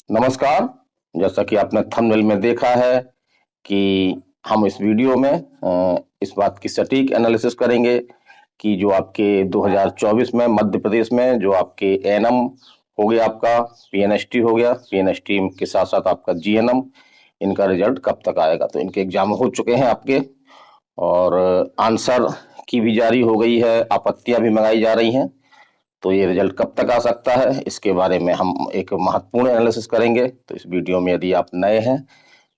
नमस्कार। जैसा कि आपने थंबनेल में देखा है कि हम इस वीडियो में इस बात की सटीक एनालिसिस करेंगे कि जो आपके 2024 में मध्य प्रदेश में जो आपके एएनएम हो गया, आपका पीएनएसटी हो गया, पीएनएसटी के साथ साथ आपका जीएनएम, इनका रिजल्ट कब तक आएगा। तो इनके एग्जाम हो चुके हैं आपके, और आंसर की भी जारी हो गई है, आपत्तियां भी मंगाई जा रही हैं। तो ये रिजल्ट कब तक आ सकता है, इसके बारे में हम एक महत्वपूर्ण एनालिसिस करेंगे। तो इस वीडियो में यदि आप नए हैं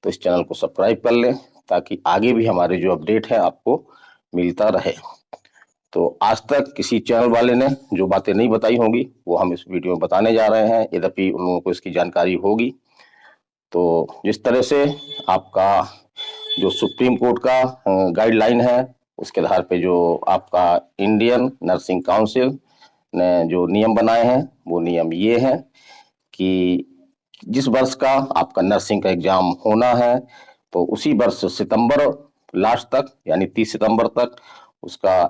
तो इस चैनल को सब्सक्राइब कर लें, ताकि आगे भी हमारे जो अपडेट है आपको मिलता रहे। तो आज तक किसी चैनल वाले ने जो बातें नहीं बताई होंगी वो हम इस वीडियो में बताने जा रहे हैं, यद्यपि उन लोगों को इसकी जानकारी होगी। तो जिस तरह से आपका जो सुप्रीम कोर्ट का गाइडलाइन है, उसके आधार पे जो आपका इंडियन नर्सिंग काउंसिल ने जो नियम बनाए हैं, वो नियम ये हैं कि जिस वर्ष का आपका नर्सिंग का एग्जाम होना है, तो उसी वर्ष सितंबर लास्ट तक, यानी 30 सितंबर तक उसका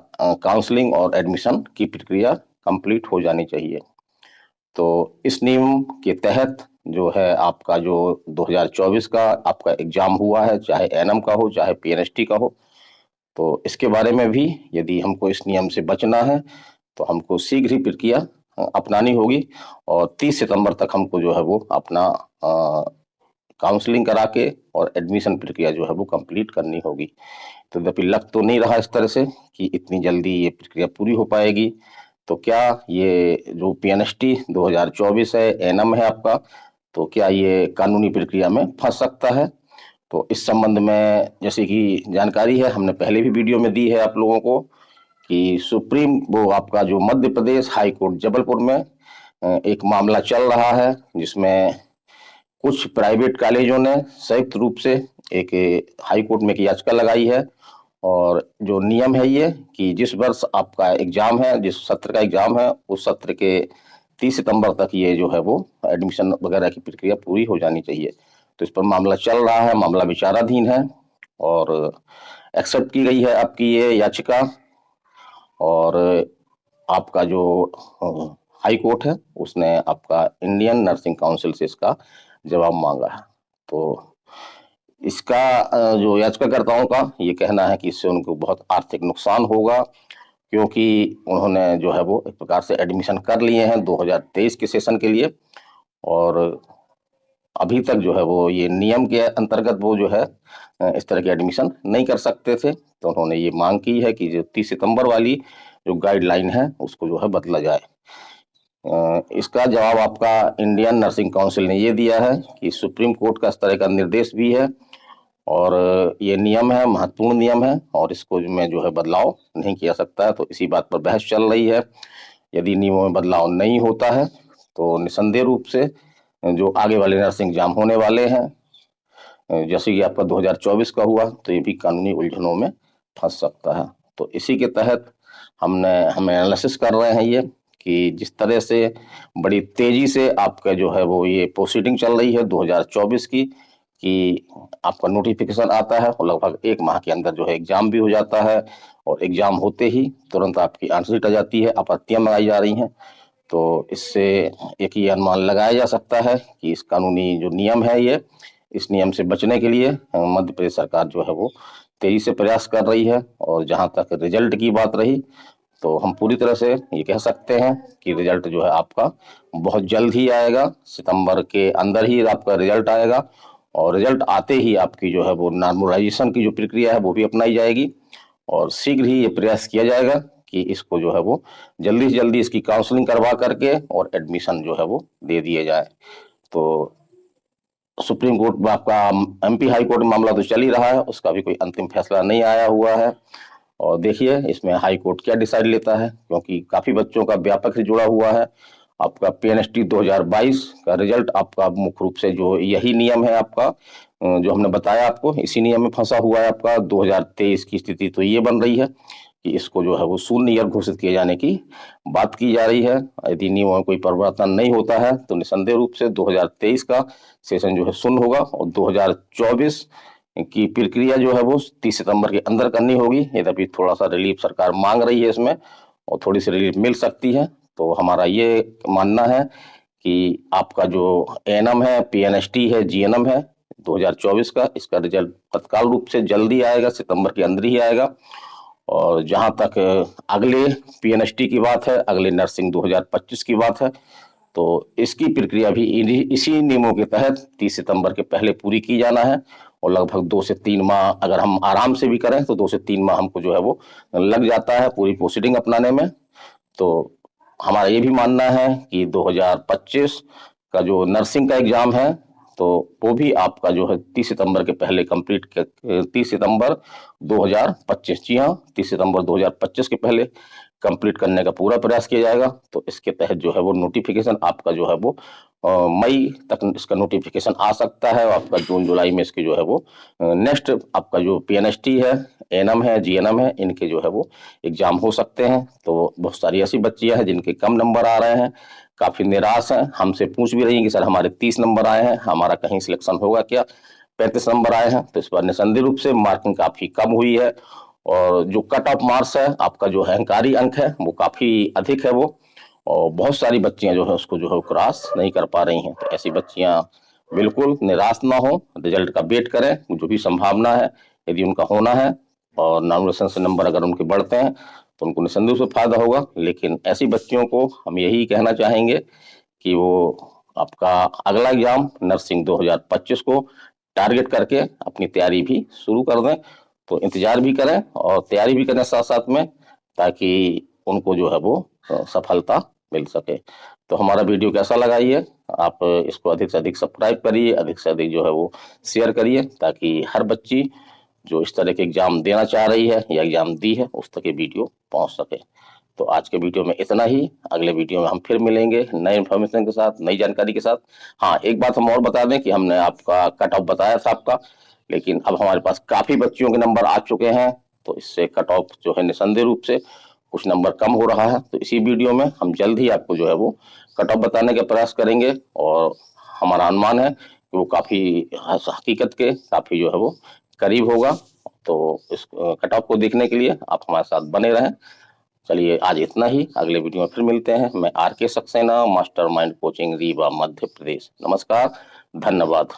काउंसलिंग और एडमिशन की प्रक्रिया कंप्लीट हो जानी चाहिए। तो इस नियम के तहत जो है आपका जो 2024 का आपका एग्जाम हुआ है, चाहे एएनएम का हो चाहे पीएनएसटी का हो, तो इसके बारे में भी यदि हमको इस नियम से बचना है तो हमको शीघ्र ही प्रक्रिया अपनानी होगी, और 30 सितंबर तक हमको जो है वो अपना काउंसलिंग करा के और एडमिशन प्रक्रिया जो है वो कंप्लीट करनी होगी। तो यद्यपि लग तो नहीं रहा इस तरह से कि इतनी जल्दी ये प्रक्रिया पूरी हो पाएगी। तो क्या ये जो पीएनएसटी 2024 है, एएनएम है आपका, तो क्या ये कानूनी प्रक्रिया में फंस सकता है? तो इस संबंध में जैसे कि जानकारी है, हमने पहले भी वीडियो में दी है आप लोगों को कि सुप्रीम वो आपका जो मध्य प्रदेश हाई कोर्ट जबलपुर में एक मामला चल रहा है, जिसमें कुछ प्राइवेट कॉलेजों ने संयुक्त रूप से एक हाई कोर्ट में एक याचिका लगाई है। और जो नियम है ये कि जिस वर्ष आपका एग्जाम है, जिस सत्र का एग्जाम है, उस सत्र के 30 सितंबर तक ये जो है वो एडमिशन वगैरह की प्रक्रिया पूरी हो जानी चाहिए। तो इस पर मामला चल रहा है, मामला विचाराधीन है, और एक्सेप्ट की गई है आपकी ये याचिका। और आपका जो हाई कोर्ट है उसने आपका इंडियन नर्सिंग काउंसिल से इसका जवाब मांगा है। तो इसका जो याचिकाकर्ताओं का ये कहना है कि इससे उनको बहुत आर्थिक नुकसान होगा, क्योंकि उन्होंने जो है वो एक प्रकार से एडमिशन कर लिए हैं 2023 के सेशन के लिए, और अभी तक जो है वो ये नियम के अंतर्गत वो जो है इस तरह की एडमिशन नहीं कर सकते थे। तो उन्होंने ये मांग की है कि जो 30 सितंबर वाली जो गाइडलाइन है उसको जो है बदला जाए। इसका जवाब आपका इंडियन नर्सिंग काउंसिल ने ये दिया है कि सुप्रीम कोर्ट का इस तरह का निर्देश भी है, और ये नियम है, महत्वपूर्ण नियम है, और इसको में जो है बदलाव नहीं किया सकता है। तो इसी बात पर बहस चल रही है। यदि नियमों में बदलाव नहीं होता है तो निसंदेह रूप से जो आगे वाले नर्सिंग एग्जाम होने वाले हैं, जैसे कि आपका 2024 का हुआ, तो ये भी कानूनी उलझनों में फंस सकता है। तो इसी के तहत हम एनालिसिस कर रहे हैं ये कि जिस तरह से बड़ी तेजी से आपका जो है वो ये प्रोसीडिंग चल रही है 2024 की, कि आपका नोटिफिकेशन आता है और लगभग एक माह के अंदर जो है एग्जाम भी हो जाता है, और एग्जाम होते ही तुरंत आपकी आंसर शीट आ जाती है, आपत्तियां मंगाई जा रही हैं। तो इससे एक ही अनुमान लगाया जा सकता है कि इस कानूनी जो नियम है ये, इस नियम से बचने के लिए मध्य प्रदेश सरकार जो है वो तेजी से प्रयास कर रही है। और जहां तक रिजल्ट की बात रही, तो हम पूरी तरह से ये कह सकते हैं कि रिजल्ट जो है आपका बहुत जल्द ही आएगा, सितंबर के अंदर ही आपका रिजल्ट आएगा। और रिजल्ट आते ही आपकी जो है वो नॉर्मलाइजेशन की जो प्रक्रिया है वो भी अपनाई जाएगी, और शीघ्र ही ये प्रयास किया जाएगा कि इसको जो है वो जल्दी से जल्दी इसकी काउंसलिंग करवा करके और एडमिशन जो है वो दे दिए जाए। तो सुप्रीम कोर्ट में आपका एमपी हाई कोर्ट में मामला तो चल ही रहा है, उसका भी कोई अंतिम फैसला नहीं आया हुआ है। और देखिए इसमें हाई कोर्ट क्या डिसाइड लेता है, क्योंकि काफी बच्चों का व्यापक से जुड़ा हुआ है। आपका पीएनएसटी 2022 का रिजल्ट आपका मुख्य रूप से जो यही नियम है आपका, जो हमने बताया आपको, इसी नियम में फंसा हुआ है। आपका 2023 की स्थिति तो ये बन रही है कि इसको जो है वो शून्य ईयर घोषित किए जाने की बात की जा रही है। यदि नियमों में कोई परिवर्तन नहीं होता है तो निसंदेह रूप से 2023 का सेशन जो है शून्य होगा, और 2024 की प्रक्रिया जो है वो 30 सितंबर के अंदर करनी होगी। यद्यपि थोड़ा सा रिलीफ सरकार मांग रही है इसमें, और थोड़ी सी रिलीफ मिल सकती है। तो हमारा ये मानना है कि आपका जो एएनएम है, पीएनएसटी है, जीएनएम है 2024 का, इसका रिजल्ट तत्काल रूप से जल्दी आएगा, सितंबर के अंदर ही आएगा। और जहां तक अगले पीएनएसटी की बात है, अगले नर्सिंग 2025 की बात है, तो इसकी प्रक्रिया भी इसी नियमों के तहत 30 सितंबर के पहले पूरी की जाना है। और लगभग 2 से 3 माह अगर हम आराम से भी करें तो 2 से 3 माह हमको जो है वो लग जाता है पूरी प्रोसीडिंग अपनाने में। तो हमारा ये भी मानना है कि 2025 का जो नर्सिंग का एग्जाम है तो वो भी आपका जो है 30 सितंबर के पहले कंप्लीट 30 सितंबर 2025, जी हाँ 30 सितंबर 2025 के पहले कंप्लीट करने का पूरा प्रयास किया जाएगा। तो इसके तहत जो है वो नोटिफिकेशन आपका जो है वो मई तक इसका नोटिफिकेशन आ सकता है। और आपका जून जुलाई में इसकी जो है वो नेक्स्ट आपका जो पीएनएसटी है, एएनएम है, जीएनएम है, इनके जो है वो एग्जाम हो सकते हैं। तो बहुत सारी ऐसी बच्चियां हैं जिनके कम नंबर आ रहे हैं, काफी निराश हैं, हमसे पूछ भी रही हैं कि सर हमारे 30 नंबर आए हैं, हमारा कहीं सिलेक्शन होगा क्या, 35 नंबर आए हैं। तो इस बार निसंदेह रूप से मार्किंग काफी कम हुई है और जो कट ऑफ मार्क्स है आपका जो हैंकारी अंक है वो काफी अधिक है वो, और बहुत सारी बच्चियां जो है उसको जो है क्रॉस नहीं कर पा रही हैं। तो ऐसी बच्चियां बिल्कुल निराश ना हो, रिजल्ट का वेट करें, जो भी संभावना है यदि उनका होना है और नॉमिनेशन से नंबर अगर उनके बढ़ते हैं तो उनको निसंदेह से फायदा होगा। लेकिन ऐसी बच्चियों को हम यही कहना चाहेंगे कि वो आपका अगला एग्जाम नर्सिंग 2025 को टारगेट करके अपनी तैयारी भी शुरू कर दें। तो इंतजार भी करें और तैयारी भी करें साथ साथ में, ताकि उनको जो है वो सफलता मिल सके। तो हमारा वीडियो कैसा लगा ये आप इसको अधिक से अधिक सब्सक्राइब करिए, अधिक से अधिक जो है वो शेयर करिए, ताकि हर बच्ची जो इस तरह के एग्जाम देना चाह रही है या एग्जाम दी है उस तक ये वीडियो पहुंच सके। तो आज के वीडियो में इतना ही, अगले वीडियो में हम फिर मिलेंगे नए इन्फॉर्मेशन के साथ, नई जानकारी के साथ। हाँ, एक बात हम और बता दें कि हमने आपका कट ऑफ बताया था आपका, लेकिन अब हमारे पास काफी बच्चियों के नंबर आ चुके हैं, तो इससे कट ऑफ जो है निसंदेह रूप से कुछ नंबर कम हो रहा है। तो इसी वीडियो में हम जल्द ही आपको जो है वो कट ऑफ बताने का प्रयास करेंगे और हमारा अनुमान है कि वो काफी हकीकत के काफी जो है वो करीब होगा। तो इस कट ऑफ को देखने के लिए आप हमारे साथ बने रहें। चलिए आज इतना ही, अगले वीडियो में फिर मिलते हैं। मैं आर के सक्सेना, मास्टरमाइंड कोचिंग रीवा मध्य प्रदेश। नमस्कार, धन्यवाद।